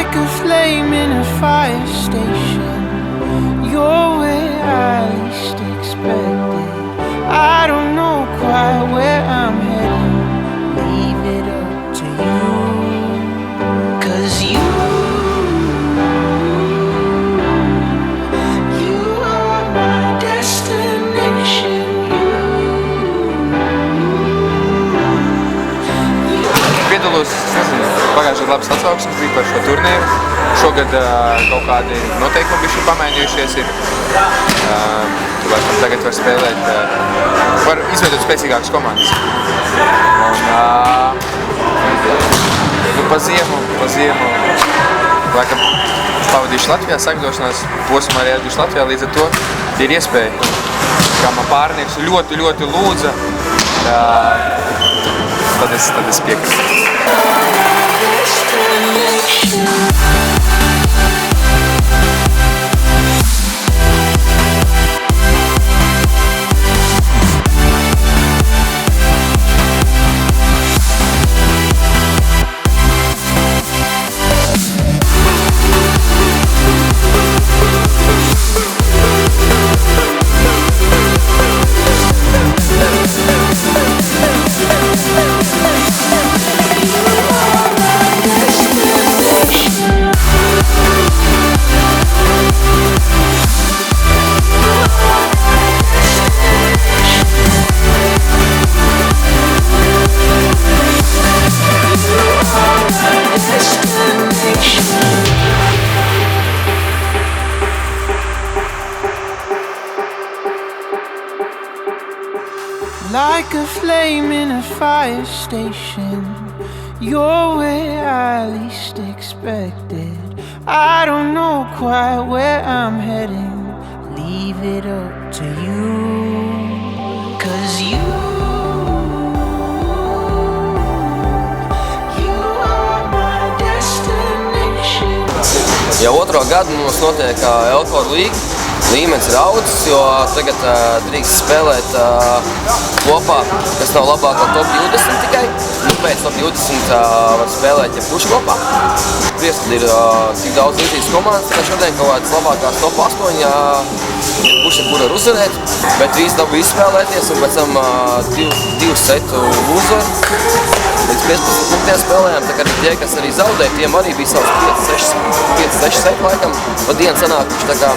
like a flame in a fire station. You're where I least expect it. I don't know quite where I'm heading. Leave it up to you. 'Cause you are my destination. Piedalos, pagājušajā gadu labas atsauksmes bija par šo turnīru. Šogad kaut kādi noteikumi bišķi pamainījušies ir. Tagad var spēlēt, var izveidot spēcīgākas komandas. Un pa ziemu, laikam, pavadījuši Latvijā, sagatavošanās posmā arī atguši Latvijā, līdz ar to ir iespēja, kā man pārnieks ļoti lūdza, tad es piekrītu. Like a flame in a fire station. You're where I least expected. I don't know quite where I'm heading. Leave it up to you. 'Cause you are my destination. Jau otro gadu mums notiek Elkor līga. Līmenis ir audzis, jo tagad drīkst spēlēt kopā, kas nav labāko top 20 tikai. Pēc top 20 var spēlēt jebkurš kopā. Prieks, kad ir tik daudz līdzīgas komandas, ka šodien kaut kādas labākās top 8 jebkurš var uzvarēt, bet visi dabūja izspēlēties un pēc tam divu setu uzvaru. Līdz 15 punktiem spēlējām, tā kā arī tie, kas arī zaudēja, tiem arī bija savs 5-6 seti laikam. Pa dienu sanākuši, tā kā